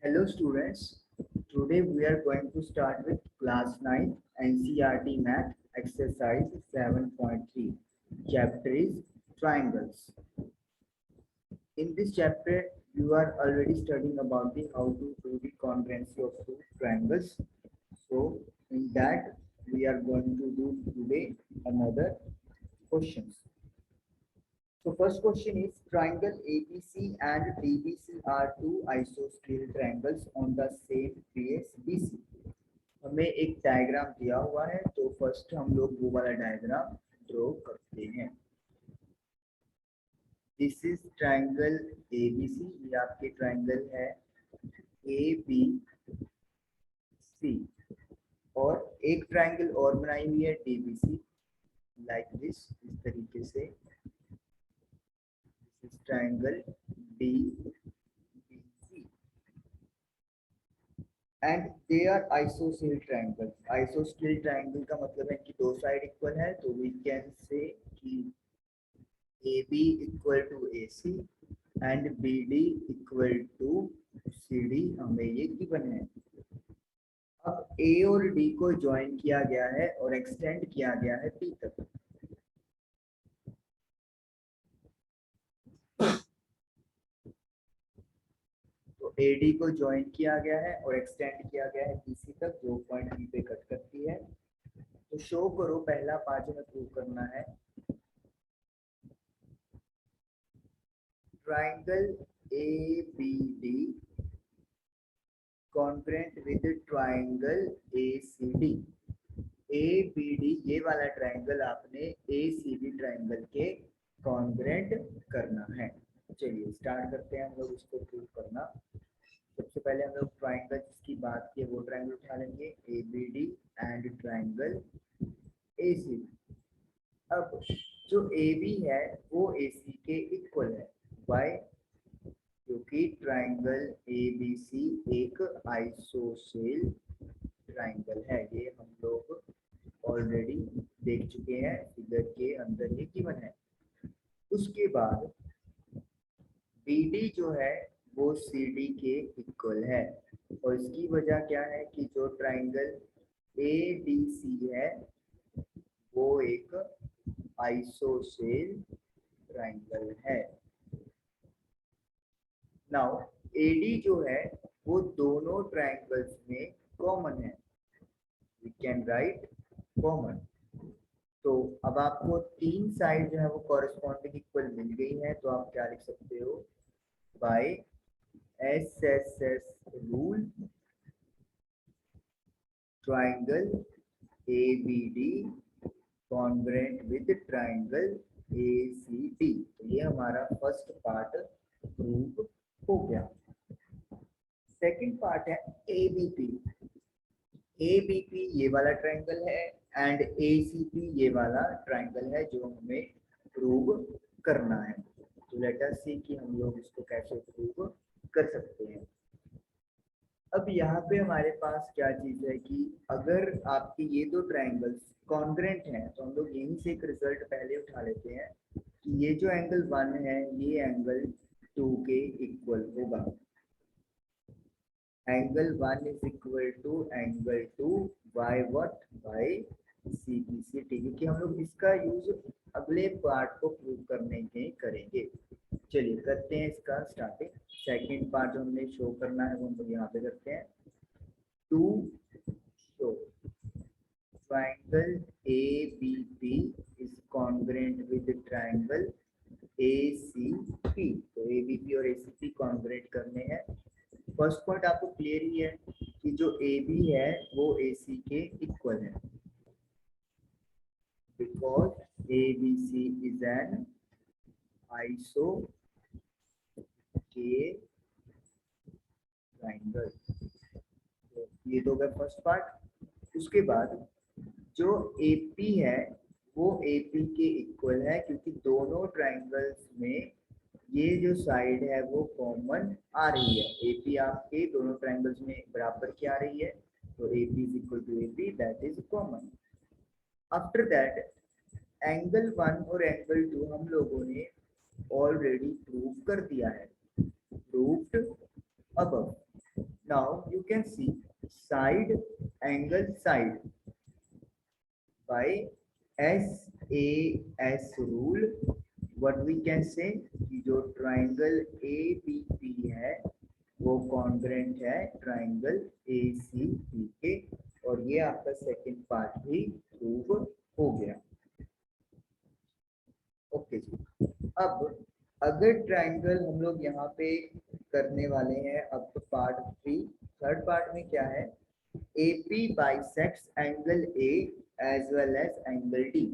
Hello students, today we are going to start with class 9 NCERT Math exercise 7.3. Chapter is triangles. In this chapter you are already studying about the how to do the congruency of two triangles. So in that we are going to do today another questions. So first question is triangle ABC and DBC are two isosceles triangles on the same base BC. हमें एक diagram दिया हुआ है तो first हम लोग वो वाला डायग्राम ड्रॉ करते हैं। दिस इज ट्राइंगल एबीसी, ये आपके ट्राइंगल है ए बी सी और एक ट्राइंगल और बनाई हुई है डीबीसी लाइक दिस, इस तरीके से this is triangle D and they are isosceles triangle. Isosceles triangle का मतलब है कि दो साइड इक्वल है, तो वी कैन से कि AB equal to AC and BD equal to CD, हमें ये गिवन है। अब A और D को ज्वाइन किया गया है और एक्सटेंड किया गया है B तक। तो AD को ज्वाइन किया गया है और एक्सटेंड किया गया है BC तक, जो पॉइंट B पे कट करती है। तो शो करो, पहला पार्ट हमें प्रूव करना है। Triangle ABD congruent with triangle ACD। ABD ये वाला ट्राइंगल आपने ACD ट्राइंगल के कॉन्ग्रुएंट करना है। चलिए स्टार्ट करते हैं हम लोग इसको प्रूव करना। सबसे पहले हम लोग ट्राइंगल जिसकी बात की वो ट्राइंगल उठा लेंगे ABD एंड ट्राइंगल ACD। अब जो AB है वो AC के इक्वल है। वाई? क्योंकि ट्राइंगल ABC एक आइसोसेल ट्राइंगल है। ये हम लोग ऑलरेडी देख चुके हैं, फिगर के अंदर ये गिवन है। उसके बाद BD जो है वो CD के इक्वल है और इसकी वजह क्या है कि जो ट्राइंगल ADC है वो एक आइसोसेल ट्राइंगल है। नाउ AD जो है वो दोनों ट्राइंगल्स में कॉमन है, वी कैन राइट कॉमन। तो अब आपको तीन साइड जो है वो कॉरेस्पॉन्डिंग इक्वल मिल गई है, तो आप क्या लिख सकते हो? By SSS rule triangle ABD congruent with triangle ACD। तो ये हमारा फर्स्ट पार्ट प्रूव हो गया। सेकंड पार्ट है ABP। ABP ये वाला ट्राइंगल है एंड ACP ये वाला ट्राइंगल है जो हमें प्रूव करना है। तो लेट अस सी कि हम लोग इसको कैसे प्रूव कर सकते हैं। अब यहाँ पे हमारे पास क्या चीज है कि अगर आपके ये दो ट्राइंगल्स कॉन्ग्रुएंट हैं तो हम लोग यहीं से एक रिजल्ट पहले उठा लेते हैं कि ये जो एंगल 1 है ये एंगल 2 के इक्वल होगा। Angle 1 is equal to angle 2 by what? By CPC। क्योंकि हम लोग इसका यूज अगले पार्ट को प्रूव करने के करेंगे। चलिए करते हैं इसका स्टार्टिंग। सेकंड पार्ट जो हमने शो करना है वो हम लोग यहाँ पे करते हैं। To show triangle ABP is congruent with triangle ACP। तो ABP और ACP कॉन्ग्रुएंट करने हैं। फर्स्ट पॉइंट आपको क्लियर ही है कि जो AB है वो AC के इक्वल है, because ABC is N ISOCELL triangle. तो ये तो हो गया फर्स्ट पार्ट। उसके बाद जो AP है वो AP के इक्वल है क्योंकि दोनों ट्राइंगल्स में ये जो साइड है वो कॉमन आ रही है। AP आपके दोनों ट्राइंगल्स में बराबर की आ रही है, तो AP is equal to AP, that is common. After that angle 1 और एंगल 2 हम लोगों ने ऑलरेडी प्रूव कर दिया है, proved above. Now you can see side angle side by SAS rule. What we can say कि जो ट्राइंगल ABP है वो कॉन्ग्रेंट है ट्राइंगल ACP के, और ये आपका सेकंड पार्ट भी प्रूव हो गया। ओके जी, अब अगर ट्राइंगल हम लोग यहाँ पे करने वाले हैं, अब तो पार्ट 3 थर्ड पार्ट में क्या है, AP bisects angle A as well as angle D।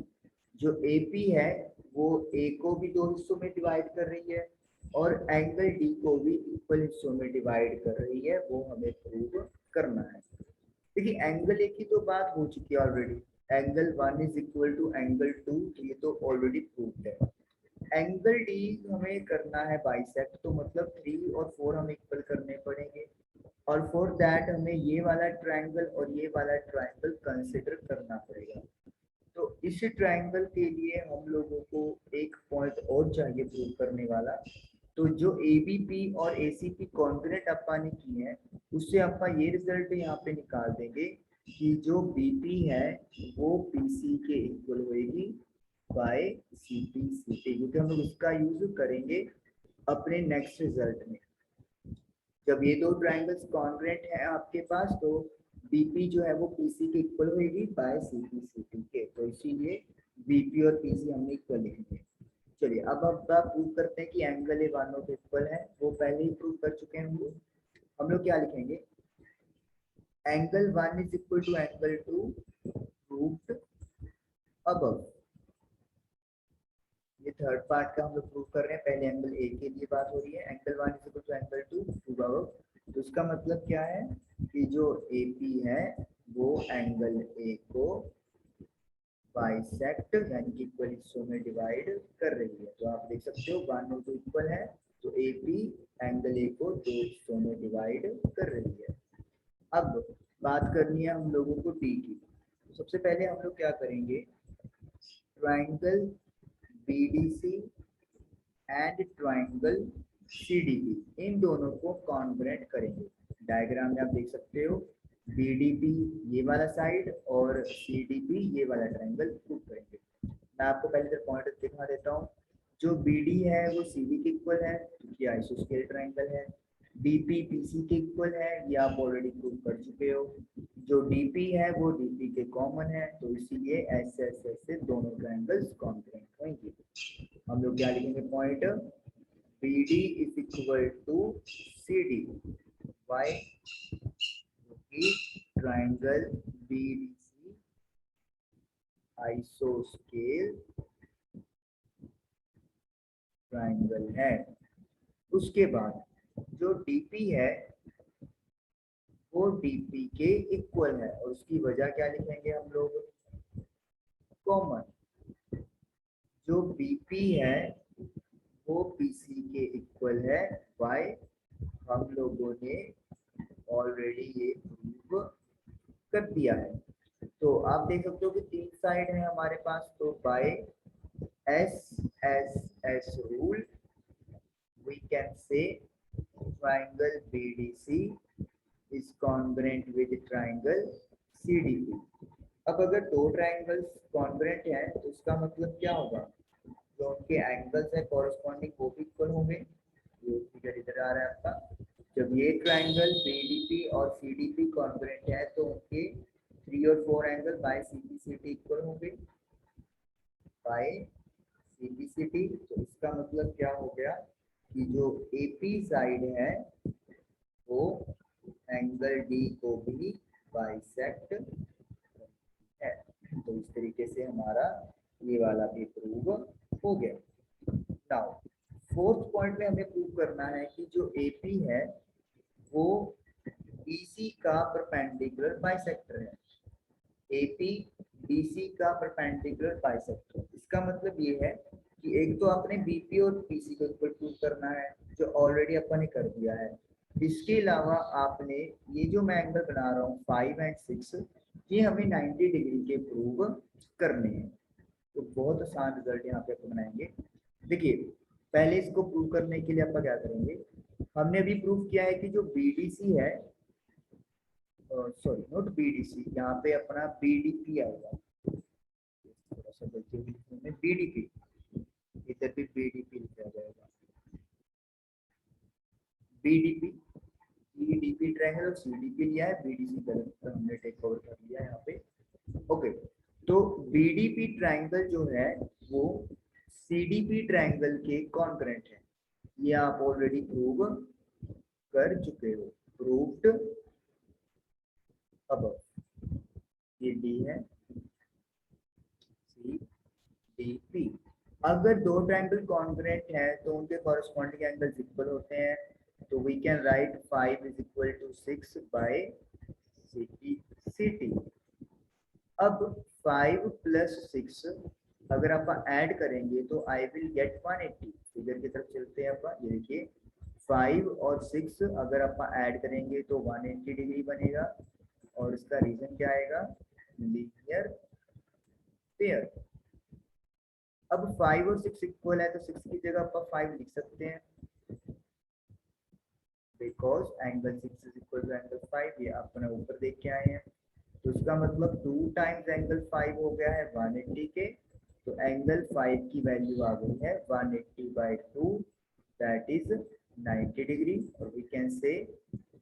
जो AP है वो A को भी दो हिस्सों में डिवाइड कर रही है और एंगल D को भी इक्वल हिस्सों में डिवाइड कर रही है, वो हमें प्रूव करना है। देखिए एंगल A की तो बात हो चुकी है already, angle 1 is equal to angle 2, ये तो ऑलरेडी प्रूव्ड है। एंगल डी हमें करना है बाइसेक्ट, तो मतलब 3 और 4 हमें इक्वल करने पड़ेंगे, और फॉर दैट हमें ये वाला ट्रायंगल और ये वाला ट्रायंगल कंसिडर करना पड़ेगा। तो इस ट्रायंगल के लिए हम लोगों को एक पॉइंट और चाहिए प्रूव करने वाला। तो जो ABP और ACP कॉन्ग्रेंट अपा ने की है उससे अपा ये रिजल्ट यहाँ पे निकाल देंगे कि जो BP है वो PC के इक्वल होएगी बाय CP क्योंकि हम लोग उसका यूज करेंगे अपने नेक्स्ट रिजल्ट में। जब ये दो ट्रायंगल्स कॉन्ग्रेंट है आपके पास तो BP जो है वो PC के इक्वल होगी बाय CP के, तो इसीलिए BP और PC हमने इक्वल लिखेंगे। चलिए अब प्रूव करते हैं कि angle A one of equal है, वो पहले ही प्रूव कर चुके हैं हम लोग क्या लिखेंगे, angle 1 is equal to angle 2 proved above. ये थर्ड पार्ट का हम लोग प्रूव कर रहे हैं, पहले एंगल ए के लिए बात हो रही है, angle 1 is equal to angle 2 prove above. तो इसका मतलब क्या है कि जो AP है वो एंगल ए को बाइसेक्ट यानी कि इक्वल हिस्सों में डिवाइड कर रही है। तो आप देख सकते हो 1 और 2 इक्वल है, तो AP एंगल ए को दो हिस्सों में डिवाइड कर रही है। अब बात करनी है हम लोगों को D की। तो सबसे पहले हम लोग क्या करेंगे, triangle BDC and triangle CDP इन दोनों को कॉन्ग्रेंट करेंगे। डायग्राम में आप देख सकते हो BDP ये वाला साइड और CDP ये वाला ट्रायंगल प्रूव करेंगे। मैं आपको पहले इधर पॉइंट दिखा देता हूँ। जो BD है वो CD के इक्वल है क्योंकि आइसोस्केल ट्रायंगल है, BP PC के इक्वल है, ये आप ऑलरेडी प्रूव कर चुके हो। जो DP है वो DP के कॉमन है, तो इसीलिए ऐसे से दोनों ट्रायंगल्स कॉन्ग्रेंट होंगे। हम लोग क्या लिखेंगे point, BD is equal to CD। Why? क्योंकि ट्रायंगल BDC आइसोस्केल ट्रायंगल है। उसके बाद जो DP है वो DP के इक्वल है, और उसकी वजह क्या लिखेंगे हम लोग, कॉमन। जो BP है वो PC के इक्वल है, बाय हम लोगों ने ऑलरेडी ये प्रूव कर दिया है। तो आप देख सकते हो कि 3 साइड है हमारे पास, तो by SSS rule we can say triangle BDC is congruent with triangle CDP। अब अगर दो ट्रायंगल्स कॉन्ग्रेंट हैं तो इसका मतलब क्या होगा, जो उनके एंगल्स है कॉरेस्पॉन्डिंग वो भी इक्वल होंगे। ये फिगर इधर आ रहा है आपका, जब ये ट्रायंगल BDP और CDP कॉन्ग्रेंट है तो उनके 3 और 4 एंगल बाय CPCT इक्वल होंगे बाय CPCT। तो इसका मतलब क्या हो गया कि जो AP साइड है वो एंगल D को भी बाइसेक्ट है। तो इस तरीके से हमारा ये वाला भी प्रूव हो गया। नाउ फोर्थ पॉइंट में हमें प्रूव करना है कि जो AP है वो BC का परपेंडिकुलर बाइसेक्टर है। AP BC का परपेंडिकुलर बाइसेक्टर, इसका मतलब ये है कि एक तो आपने BP और PC को इक्वल प्रूव करना है जो ऑलरेडी अपन ने कर दिया है। इसके अलावा आपने ये जो मैं एंगल बना रहा हूँ 5 एंड 6, ये हमें 90 डिग्री के प्रूव करने हैं। तो बहुत आसान रिजल्ट यहाँ पे अपन बनाएंगे। देखिए पहले इसको प्रूव करने के लिए अपन क्या करेंगे, हमने अभी प्रूव किया है कि जो BDC है सॉरी नॉट बीडीसी, यहाँ पे अपना बीडीपी आएगा, थोड़ा सा गलती होगी लिखने में, बीडीपी, इधर भी बीडीपी लिखा जाएगा, बीडीपी, ईडीपी ट्रायंगल और सीडीपी लिया है, बीडीसी गलत हमने टेक ओवर कर लिया है यहाँ पे। ओके, तो बीडीपी ट्रायंगल जो है वो सीडीपी ट्रायंगल के कॉन्करेंट है, ये आप ऑलरेडी प्रूव कर चुके हो, प्रूव्ड अब, ये डी है, सी डी पी। अगर दो ट्रायंगल कॉन्ग्रुएंट है तो उनके कॉरेस्पॉन्डिंग एंगल्स इक्वल होते हैं, तो we can write 5 is equal to 6 by C T. अब 5 प्लस 6 अगर आप ऐड करेंगे तो आई विल गेट 180, फिगर की तरफ चलते हैं अपन, ये देखिए 5 और 6 अगर आप ऐड करेंगे तो 180 डिग्री बनेगा, और इसका रीजन क्या आएगा, लीनियर पेयर। अब 5 और 6 इक्वल है तो 6 की जगह आप 5 लिख सकते हैं, because angle 6 is equal to angle 5, ये अपने ऊपर देख के आए हैं, तो इसका मतलब 2 टाइम्स एंगल 5 हो गया है 180 के, तो एंगल 5 की वैल्यू आ गई है 180 बाई 2, दैट इज 90 डिग्री, और we can say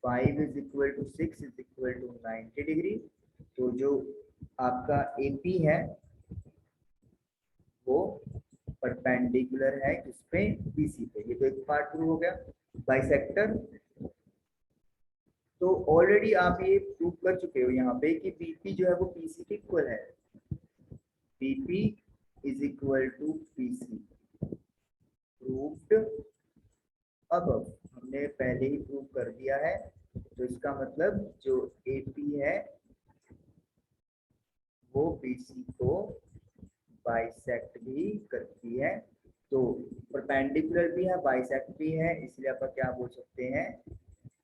5 is equal to 6 is equal to 90 degree. तो जो आपका AP है वो परपेंडिकुलर है किस पे, BC पे, ये तो एक पार्ट प्रूव हो गया। बाइसेक्टर, तो ऑलरेडी आप ये प्रूव कर चुके हो यहाँ पे कि BP जो है वो PC के इक्वल है, BP is equal to PC, proved अब, हमने पहले ही प्रूव कर दिया है, तो इसका मतलब जो AP है वो BC को बाइसेक्ट भी करती है, तो परपेंडिकुलर भी है बाइसेक्ट भी है, इसलिए आप क्या बोल सकते हैं,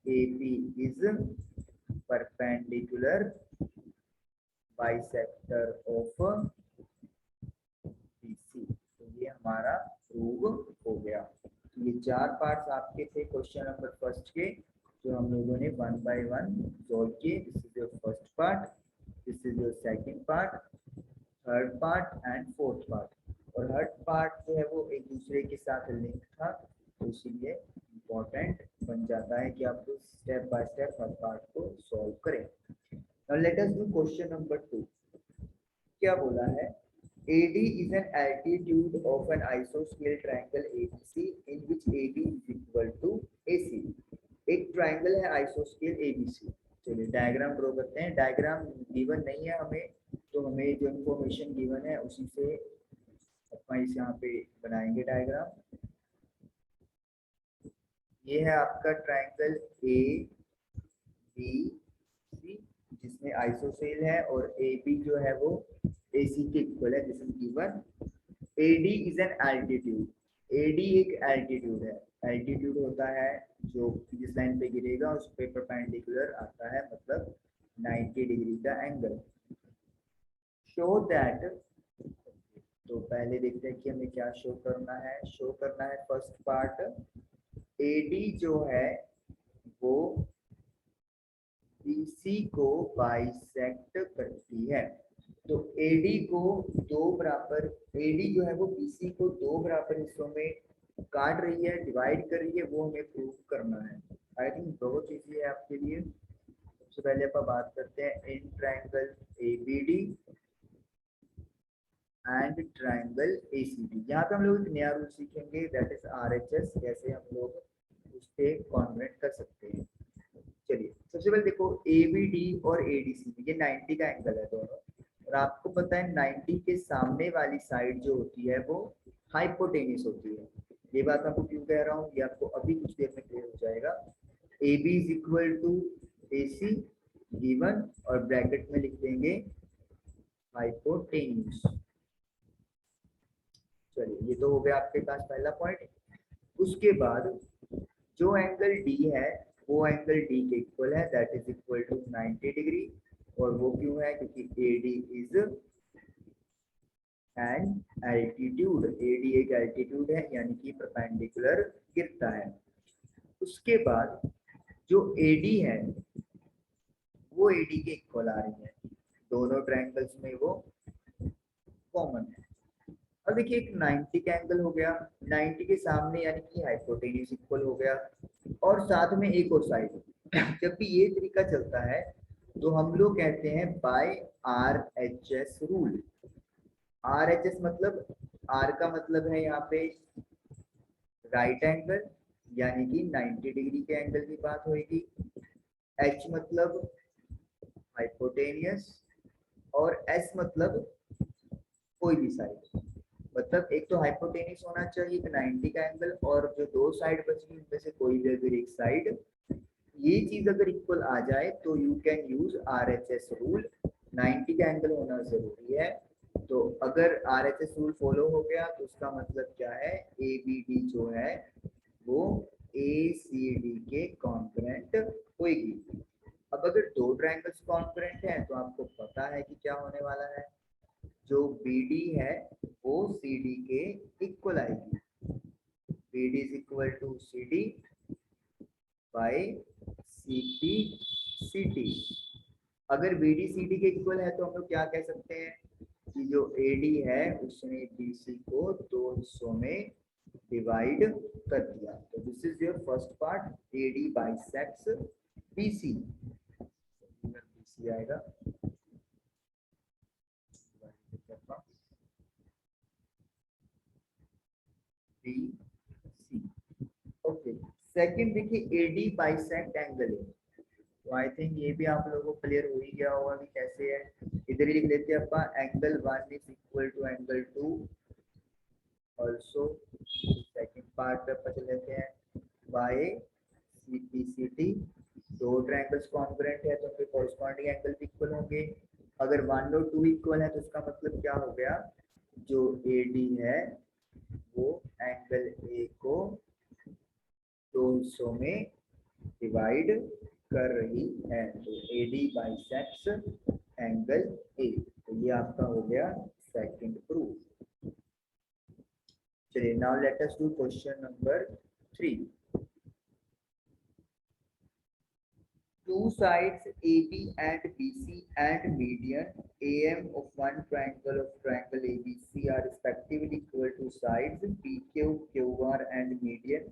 AP is perpendicular bisector of BC, तो ये हमारा प्रूव हो गया। तो ये 4 पार्ट्स आपके थे क्वेश्चन नंबर फर्स्ट के, जो हम लोगों ने 1 बाय 1 सॉल्व किए। This is your first part, this is your second part, third part and fourth part, और हर पार्ट जो है वो एक दूसरे के साथ लिंक था, तो इसीलिए इम्पोर्टेंट बन जाता है कि आप step by step her part को सॉल्व करें। Now let us do question number 2। क्या बोला है, AD is an altitude of an isosceles triangle ABC in which AD is equal to AC। एक ट्राइंगल है आइसोस्केल ABC। चलिए डायग्राम ड्रॉ करते हैं, डायग्राम गिवन नहीं है हमें, तो हमें जो इंफॉर्मेशन गिवन है उसी से अपन इस यहाँ पे बनाएंगे डायग्राम। ये है आपका ट्राइंगल ABC जिसमें आइसोसेल है, और AB जो है वो AC के इक्वल है, this is given. AD is an altitude, AD एक एल्टीट्यूड है, एल्टीट्यूड होता है जो जिस लाइन पे गिरेगा उस पे परपेंडिकुलर आता है, मतलब 90 डिग्री का एंगल। शो दैट, तो पहले देखते हैं कि हमें क्या शो करना है, शो करना है फर्स्ट पार्ट, AD जो है वो BC को बाइसेक्ट करती है, तो AD को दो बराबर, AD जो है वो BC को दो बराबर हिस्सों में काट रही है, डिवाइड कर रही है, वो हमें प्रूव करना है। आई थिंक बहुत इजी है आपके लिए। सबसे पहले अपन बात करते हैं in triangle ABD and triangle ACD। यहाँ पे हम लोग एक नया रूल सीखेंगे, दैट इज RHS, कैसे हम लोग उसके कॉन्वर्ट कर सकते हैं। चलिए सबसे पहले देखो ABD और ADC, ये 90 का एंगल है दोनों, और आपको पता है 90 के सामने वाली साइड जो होती है वो हाइपोटेन्यूस होती है। ये बात आपको क्यों कह रहा हूँ, ये आपको अभी कुछ देर में क्लियर हो जाएगा। AB is equal to AC given, और ब्रैकेट में लिख देंगे हाइपोटेन्यूस। चलिए ये तो हो गया आपके पास पहला पॉइंट। उसके बाद जो एंगल D है वो एंगल D के इक्वल है, that is equal to 90 degree, और वो क्यों है, क्योंकि AD is an altitude, AD एक एल्टीट्यूड है यानी कि परपेंडिकुलर गिरता है। उसके बाद जो AD है वो एडी के इक्वल आ रही है, दोनों ट्रायंगल्स में वो कॉमन है। अब देखिए एक 90 का एंगल हो गया, 90 के सामने यानी कि हाइपोटेन्यूज इक्वल हो गया, और साथ में एक और साइड। जब भी ये तरीका चलता है तो हम लोग कहते हैं by R H S rule. R H S मतलब, आर का मतलब है यहाँ पे राइट एंगल, यानी कि 90 डिग्री के एंगल की बात होगी। एच मतलब हाइपोटेनियस, और एस मतलब कोई भी साइड। मतलब एक तो हाइपोटेनियस होना चाहिए, एक 90 का एंगल, और जो दो साइड बची उनमें से कोई भी अगर एक साइड, ये चीज अगर इक्वल आ जाए तो you can use are H S rule. 90 का एंगल होना जरूरी है। तो अगर are H S rule follow हो गया तो उसका मतलब क्या है, ए बी डी जो है वो ए सी डी के कॉन्ग्रुएंट होगी। अब अगर दो ट्रायंगल्स कॉन्ग्रुएंट हैं तो आपको पता है कि क्या होने वाला है, जो बी डी है वो सी डी के इक्वल आएगी। B D is equal to C D by C P C T. अगर बी डी सी डी के इक्वल है तो हम लोग क्या कह सकते हैं कि जो ए डी है उसने बी सी को दो हिस्सों में डिवाइड कर दिया। तो this is your first part, A D bisects B C. B C आएगा बी सी। ओके, सेकंड देखिए ए डी बाइसेक्ट एंगल है। तो आई थिंक ये भी आप लोगों को क्लियर हो ही गया होगा कि कैसे है। इधर ही लिख लेते हैं अपन, angle 1 is equal to angle 2 also. Second part पे अपन चले लेते हैं by C P C T. दो ट्रायंगल्स कॉन्ग्रुएंट है तो उनके कॉरस्पॉन्डिंग एंगल भी इक्वल होंगे। अगर 1 और 2 इक्वल है तो इसका मतलब क्या हो गया, जो ए डी है वो एंगल ए को दो हिस्सों में डिवाइड कर रही है। तो ए डी बाइसेक्ट्स एंगल ए। तो ये आपका हो गया सेकंड प्रूफ। चलिए now let us do question number 3। Two sides AB and BC and median AM of one triangle of triangle ABC are respectively equal to sides PQ, QR and median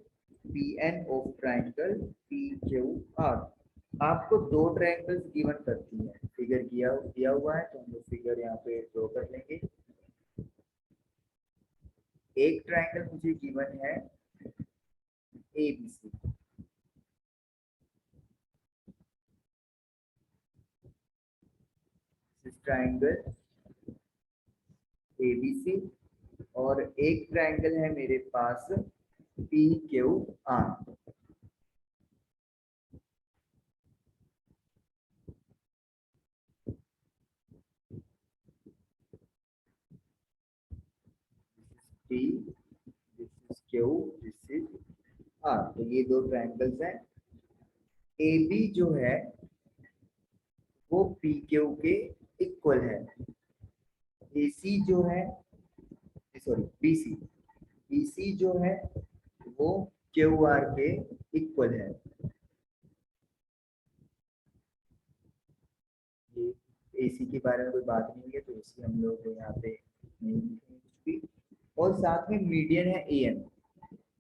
PN of triangle PQR। आपको दो triangles given करती है, figure दिया हुआ है तो हम लोग फिगर यहाँ पे ड्रॉ कर लेंगे। एक ट्रायंगल मुझे गिवन है ABC, ट्रायंगल ABC, और एक ट्रायंगल है मेरे पास PQR। P, this is Q, this is R। तो ये दो ट्रायंगल्स हैं। AB जो है वो PQ के इक्वल है। AC जो है, सॉरी BC जो है वो QR के इक्वल है। ये AC के बारे में कोई बात नहीं है तो AC हम लोग यहाँ पे नहीं लिखेंगे कुछ भी। और साथ में मीडियन है AM।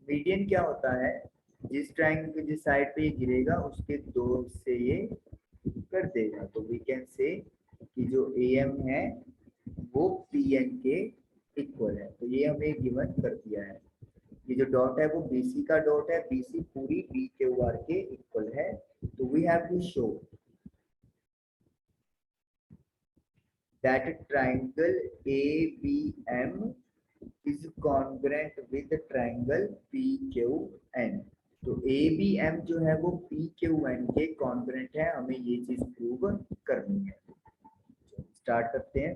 मीडियन क्या होता है, जिस ट्रायंगल के जिस साइड पे ये गिरेगा उसके दो हिस्से ये कर देगा। तो वी कैन से कि जो AM है वो PN के इक्वल है। तो ये हमें गिवन कर दिया है। ये जो डॉट है वो BC का डॉट है, BC पूरी PQR के इक्वल है। तो we have to show that triangle ABM is congruent with the triangle PQN। तो ABM जो है वो PQN के कॉन्ग्रुएंट है, हमें ये चीज प्रूव करनी है। स्टार्ट करते हैं।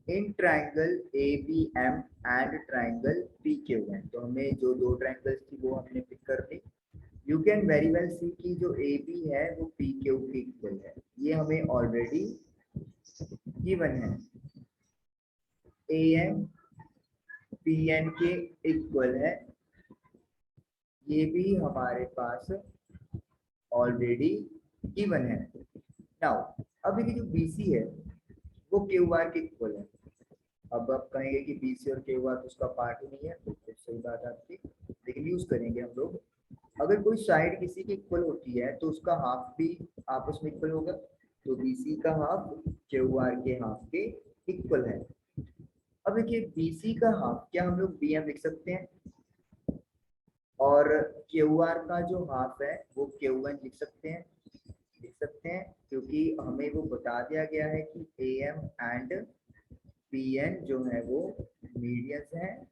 In triangle ABM and triangle PQN, तो हमें जो दो ट्राइंगल्स थी वो हमने पिक कर ली। यू कैन वेरी वेल सी कि जो AB है वो PQ के इक्वल है, ये हमें ऑलरेडी गिवन है। AM PN के इक्वल है, ये भी हमारे पास ऑलरेडी गिवन है। नाउ अब ये जो BC है वो QR के इक्वल है। अब आप कहेंगे कि BC और QR तो उसका पार्ट ही नहीं है, तो सही बात है आपकी, लेकिन यूज करेंगे हम लोग। अगर कोई साइड किसी की इक्वल होती है तो उसका हाफ भी आपस में इक्वल होगा, तो BC का हाफ QR के हाफ के इक्वल है। अब देखिए BC का हाफ क्या हम लोग BM लिख सकते हैं, और QR का जो हाफ है वो QN लिख सकते हैं, क्योंकि हमें वो बता दिया गया है कि AM एंड PN जो है वो मीडियंस हैं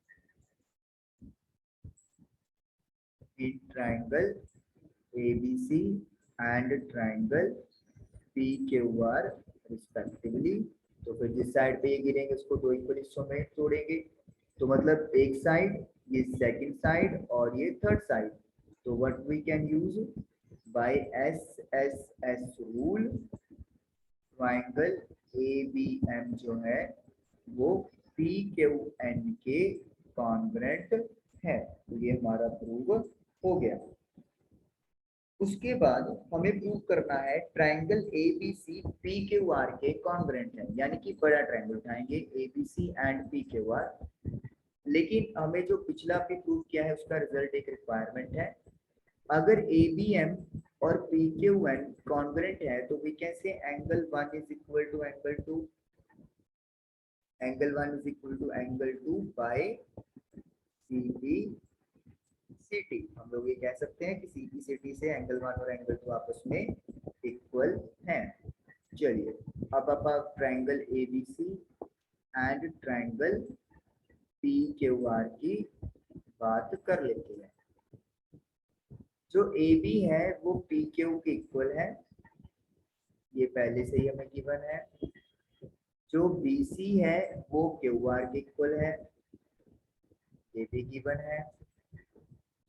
in triangle ABC and triangle PQR respectively. तो फिर जिस साइड पे ये गिरेंगे उसको दो इक्वल हिस्सों में तोड़ेंगे, तो मतलब एक साइड, ये सेकंड साइड और ये थर्ड साइड। तो what we can use by SSS rule, triangle ABM जो है वो PQN के कॉन्ग्रेंट है। तो ये हमारा प्रूव हो गया। उसके बाद हमें प्रूव करना है ट्राइंगल ABC PQR के कॉन्ग्रेंट है, यानी कि बड़ा ट्राइंगल उठाएंगे ABC एंड PQR। लेकिन हमें जो पिछला भी प्रूव किया है उसका रिजल्ट एक रिक्वायरमेंट है। अगर ABM और PQN कॉन्ग्रेंट है तो we can say angle 1 is equal to angle 2, angle 1 is equal to angle 2 by CT। हम लोग ये कह सकते हैं कि CT से एंगल 1 और एंगल 2 आपस में इक्वल हैं। चलिए अब आप triangle ABC and triangle PQR की बात कर लेते हैं। जो AB है वो PQ के इक्वल है, ये पहले से ही हमें गिवन है। जो BC है वो QR के इक्वल है, ये भी गिवन है।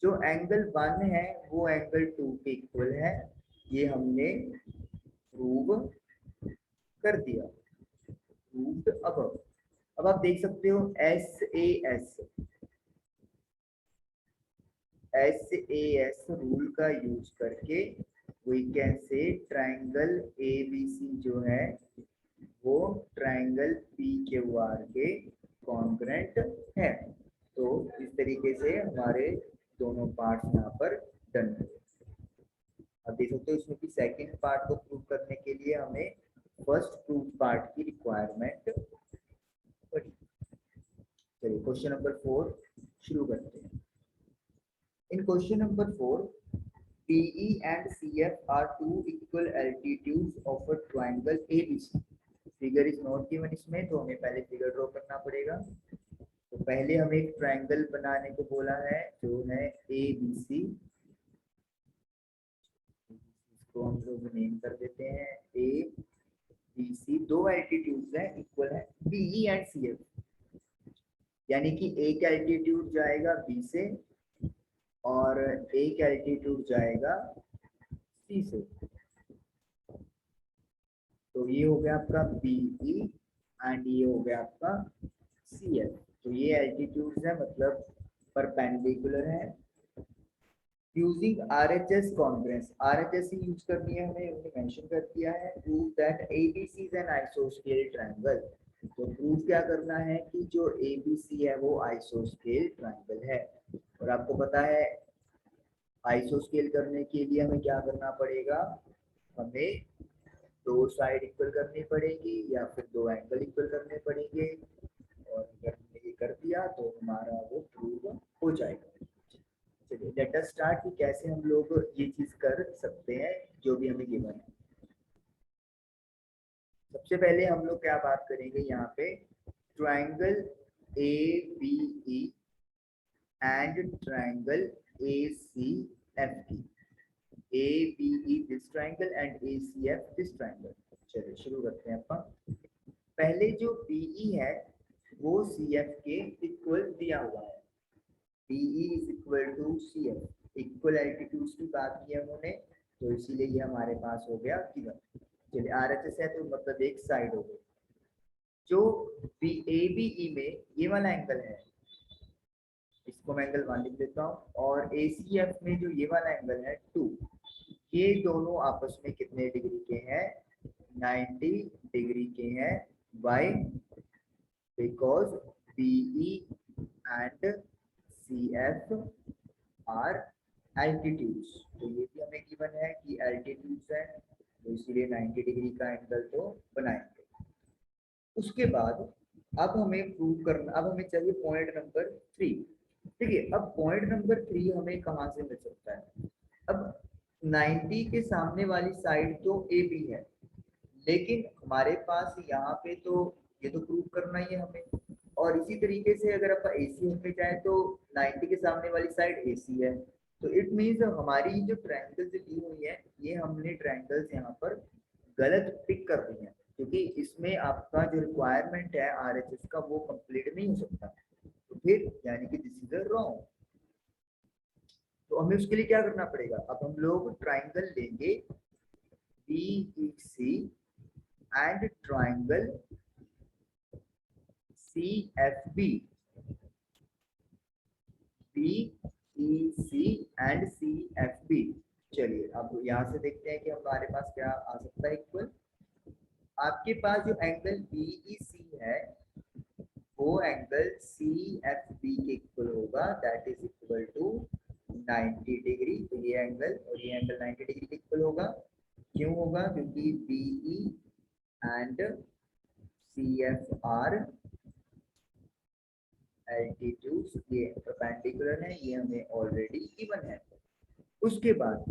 जो एंगल 1 है वो एंगल 2 के इक्वल है, ये हमने प्रूव कर दिया, प्रूव्ड। अब आप देख सकते हो SAS रूल का यूज करके we can say triangle ABC जो है वो ट्राइंगल PQR के कॉन्ग्रेंट है। तो इस तरीके से हमारे दोनों पार्ट्स यहाँ पर डन है। अब देख सकते हो इसमें कि सेकंड पार्ट को प्रूव करने के लिए हमें फर्स्ट प्रूव पार्ट की रिक्वायरमेंट पड़ी। चलिए क्वेश्चन नंबर 4 शुरू करते हैं। In question number 4, PE and CF are two equal altitudes of a triangle ABC. Figure is not given इसमें, तो हमें पहले फिगर ड्रॉ करना पड़ेगा। तो पहले हमें एक ट्राइंगल बनाने को बोला है जो है ABC। इसको हम लोग नेम कर देते हैं ABC। दो एल्टीट्यूड्स हैं इक्वल है PE एंड CF, यानी कि एक एल्टीट्यूड जाएगा B से और एक एल्टीट्यूड जाएगा C से। तो ये हो गया आपका PE एंड ये हो गया आपका CF। तो ये एल्टीट्यूड्स है, मतलब परपेंडिकुलर है। यूजिंग RHS कॉन्ग्रेंस, RHS ही यूज करनी है हमें, उन्होंने मेंशन कर दिया है। Prove that ABC is an आइसोस्केल ट्रायंगल। तो प्रूव क्या करना है कि जो ABC है वो आइसोस्केल ट्रायंगल है। और आपको पता है आइसोस्केल करने के लिए हमें क्या करना पड़ेगा, हमें दो साइड इक्वल करनी पड़ेगी या फिर दो एंगल इक्वल करने पड़ेंगे। और अगर हमने ये कर दिया तो हमारा वो प्रूव हो जाएगा। चलिए लेट अस स्टार्ट कि कैसे हम लोग ये चीज कर सकते हैं जो भी हमें गिवन है। सबसे पहले हम लोग क्या बात करेंगे यहाँ पे, triangle ABE and triangle ACF की। ABE this triangle and ACF this triangle. चलिए शुरू करते हैं अपन। पहले जो BE है वो CF के इक्वल दिया हुआ है। BE is equal to CF, equal altitudes की बात की है उन्होंने, तो इसीलिए ये हमारे पास हो गया गिवन। चलिए RHS है तो मतलब एक साइड हो गई। जो ABE में ये वाला एंगल है इसको मैं एंगल 1 लिख देता हूँ, और ACF में जो ये वाला एंगल है 2, ये दोनों आपस में कितने डिग्री के हैं? 90 डिग्री के हैं। Why? Because BE and CF are altitudes. तो ये भी हमें गिवन है कि एल्टीट्यूड्स है, तो इसीलिए 90 डिग्री का एंगल तो बनाएंगे। उसके बाद अब हमें प्रूव करना, अब हमें चाहिए पॉइंट नंबर 3। ठीक है, अब पॉइंट नंबर 3 हमें कहाँ से मिल सकता है? अब 90 के सामने वाली साइड तो ए बी है, लेकिन हमारे पास यहाँ पे तो ये तो प्रूव करना ही है हमें। और इसी तरीके से अगर अपन एसी होने जाए तो 90 के सामने वाली साइड एसी है, तो इट मीन्स हमारी जो ट्रायंगल्स दी हुई है ये हमने ट्रायंगल्स यहाँ पर गलत पिक कर दी है, क्योंकि इसमें आपका जो रिक्वायरमेंट है आरएचएस का वो कंप्लीट नहीं हो सकता। तो फिर यानी कि दिस इज रॉन्ग। तो हमें उसके लिए क्या करना पड़ेगा? अब हम लोग ट्राइंगल लेंगे BEC and triangle CFB. BEC and CFB. चलिए अब यहाँ से देखते हैं कि हमारे पास क्या आ सकता है इक्वल। आपके पास जो एंगल बीईसी है वो एंगल सीएफबी के इक्वल होगा, that is equal to 90 degree. तो ये एंगल और ये एंगल 90 डिग्री के इक्वल होगा। क्यों होगा? क्योंकि BE and CF are altitudes, ये परपेंडिकुलर है, ये हमें ऑलरेडी गिवन है। उसके बाद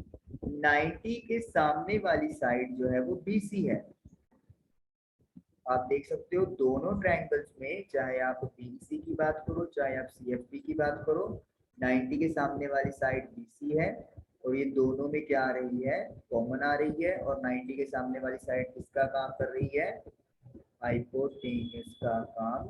90 के सामने वाली साइड जो है वो बीसी है। आप देख सकते हो दोनों ट्रायंगल्स में, चाहे आप बीसी की बात करो चाहे आप सीएफबी की बात करो, 90 के सामने वाली साइड बीसी है और ये दोनों में क्या आ रही है? कॉमन आ रही है। और 90 के सामने वाली साइड किसका काम कर रही है? हाइपोटेन्यूज का काम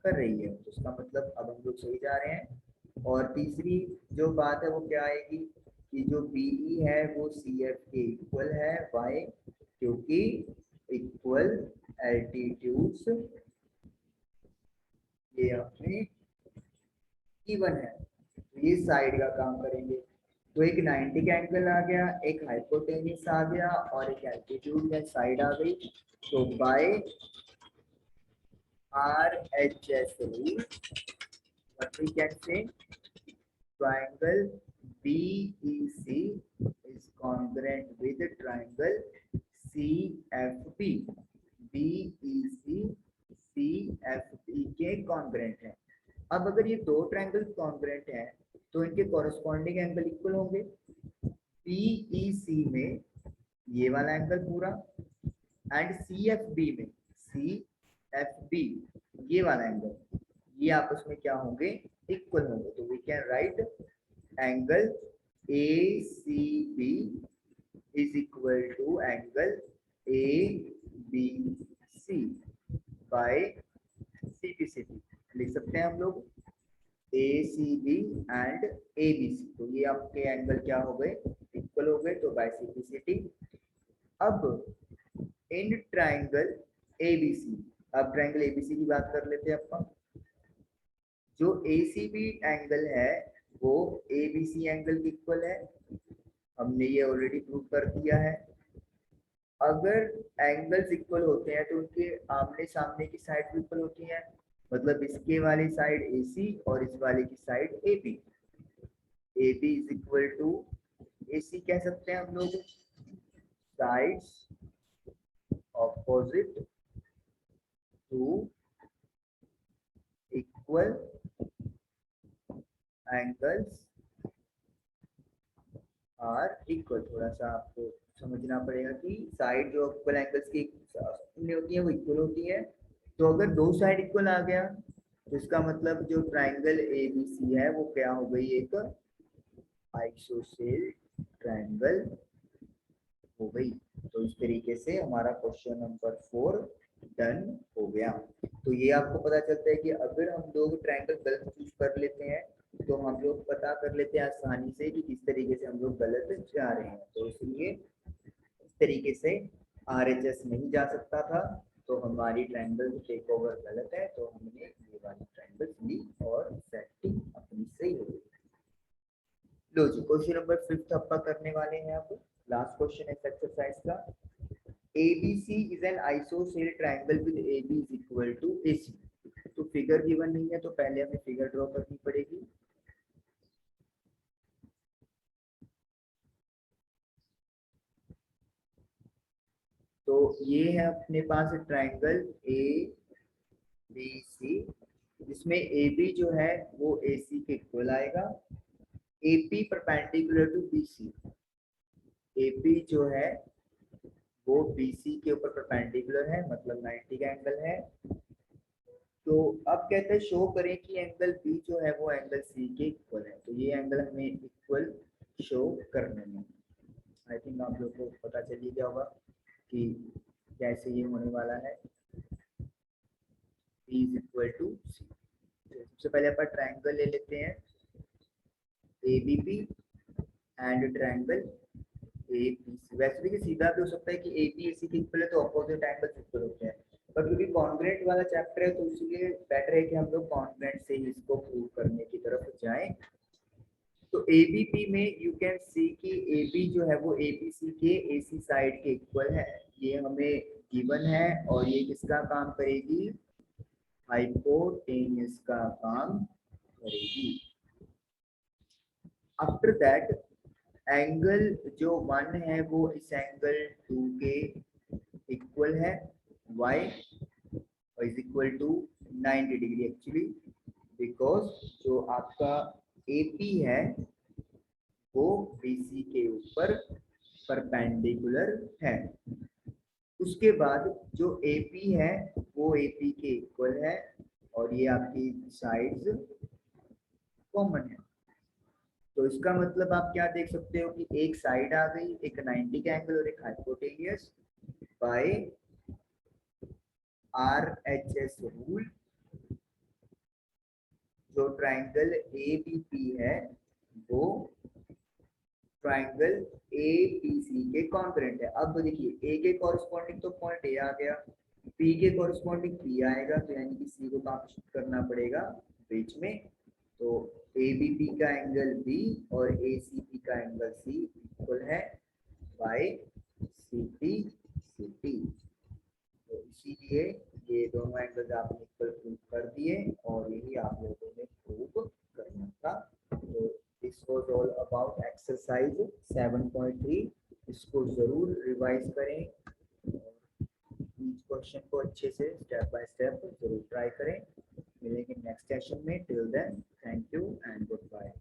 कर रही है। तो इसका मतलब अब हम लोग सही जा रहे हैं। और तीसरी जो बात है वो क्या आएगी कि जो बीई है वो सीएफ के इक्वल है। वाई? क्योंकि इक्वल एल्टीट्यूड्स ये अपने गिवन है, तो ये साइड का काम करेंगे। तो एक 90 का एंगल आ गया, एक हाइपोटेन्यूस आ गया और एक एल्टीट्यूड या साइड आ गई। तो bye RHS rule, what we can say, triangle BEC is congruent with the triangle CFB. BEC CFB के कॉन्ग्रेंट है। अब अगर ये दो ट्रायंगल कॉन्ग्रेंट हैं तो इनके कॉरेस्पॉन्डिंग एंगल इक्वल होंगे। PEC में ये वाला एंगल पूरा एंड CFB में CFB ये वाला एंगल, ये आपस में क्या होंगे? इक्वल होंगे। तो we can write angle ACB is equal to angle ABC by CPCB। लिख सकते हैं हम लोग ACB एंड ABC। तो ये आपके एंगल क्या हो गए? इक्वल हो गए, तो बाय CPCB। अब इन ट्राइंगल ABC, अब ट्राइंगल ABC की बात कर लेते हैं अपन। जो ACB एंगल है वो ABC एंगल इक्वल है, हमने ये ऑलरेडी प्रूव कर दिया है। अगर एंगल्स इक्वल होते हैं तो उनके आमने सामने की साइड इक्वल होती है, मतलब इसके वाली साइड AC और इस वाले की side AB। AB is equal to AC कह सकते हैं हम लोग, sides opposite to equal angles are equal. थोड़ा सा आपको समझना पड़ेगा कि साइड जो इक्वल एंगल्स की होती है वो इक्वल होती है। तो अगर दो साइड इक्वल आ गया तो इसका मतलब जो ट्राइंगल ABC है वो क्या हो गई? एक आइसोसेल ट्राइंगल हो गई। तो इस तरीके से हमारा क्वेश्चन नंबर 4 डन हो गया। तो ये आपको पता चलता है कि अगर हम लोग ट्राइंगल गलत चूज कर लेते हैं तो हम लोग पता कर लेते हैं आसानी से कि किस तरीके से हम लोग गलत जा रहे हैं। तो इसलिए इस तरीके से RHS नहीं जा सकता था, तो हमारी ट्राइंगल टेक ओवर गलत है, तो हमने ये वाली ट्राइंगल ली और सेटिंग अपनी सही हो गई। लो जी, क्वेश्चन नंबर 5 आपका करने वाले हैं आप। लास्ट क्वेश्चन है एक्सरसाइज का। ABC is an isosceles triangle with AB is equal to AC। तो फिगर गिवन नहीं है तो पहले हमें फिगर ड्रॉ करनी पड़ेगी। तो ये है अपने पास ट्राइंगल ABC, जिसमें AB जो है वो AC के इक्वल आएगा। AP perpendicular to BC, AP जो है वो BC के ऊपर परपेंडिकुलर है, मतलब 90 का एंगल है। तो अब कहते हैं शो करें कि एंगल B जो है वो एंगल C के इक्वल है। तो ये एंगल हमें इक्वल शो करने में, आई थिंक आप लोगों को पता चल ही गया होगा कि कैसे ये होने वाला है। B is equal to C। सबसे पहले अपन ट्राइंगल ले लेते हैं ABP एंड ट्राइंगल ABC। वैसे भी सीधा भी हो सकता है कि AB AC के इक्वल है तो अपोजिट एंगल्स इक्वल होते हैं, पर क्योंकि कॉन्ग्रुएंट वाला चैप्टर है तो इसलिए बेटर है कि हम लोग कॉन्ग्रुएंट से ही इसको प्रूव करने की तरफ जाएं। तो ABP में यू कैन सी कि AB जो है वो ABC के AC साइड के इक्वल है, ये हमें गिवन है। और ये किसका काम करेगी? हाइपोटेन्यूज का काम करेगी। आफ्टर दैट एंगल जो 1 है वो इस एंगल 2 के इक्वल है, y is equal to 90 degree actually, because जो आपका AP है वो BC के ऊपर परपेंडिकुलर है। उसके बाद जो AP है वो AP के इक्वल है और ये आपकी साइड्स कॉमन है। तो इसका मतलब आप क्या देख सकते हो कि एक साइड आ गई, एक 90 का एंगल और एक हाइपोटेनियस, बाय RHS रूल जो ट्राइंगल ABP है वो ट्राइंगल ABC के कॉन्ग्रुएंट है। अब देखिए A के कॉरेस्पॉन्डिंग तो पॉइंट A आ गया, P के कॉरेस्पॉन्डिंग P आएगा, तो यानी कि C को कहाँ शिफ्ट करना पड़ेगा? बीच में। तो ABP का एंगल B और ACP का एंगल C इक्वल है बाय CP। तो इसीलिए ये दोनों एंगल्स आपने इक्वल प्रूव कर दिए और यही आप लोगों ने प्रूव करना था। तो this was all about exercise 7.3। इसको जरूर रिवाइज करें और ईच क्वेश्चन को अच्छे से स्टेप बाय स्टेप जरूर ट्राई करें। मिलेंगे नेक्स्ट सेशन में। Till then thank you and good bye.